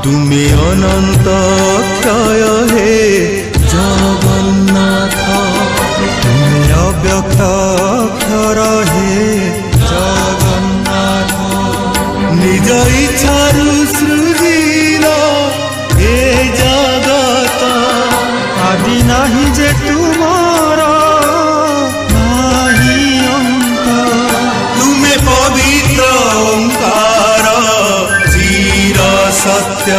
তুমি অনন্ত ক্ষয় হে জগন্নাথ, তুমি অব্যক্ত অক্ষর হে জগন্নাথ। নিজ ইচ্ছারু সৃজিল এ জগত, আদি নাহি যে তুমার নাহি অন্ত। তুমি পবিত্র ওঙ্কার চির সত্য।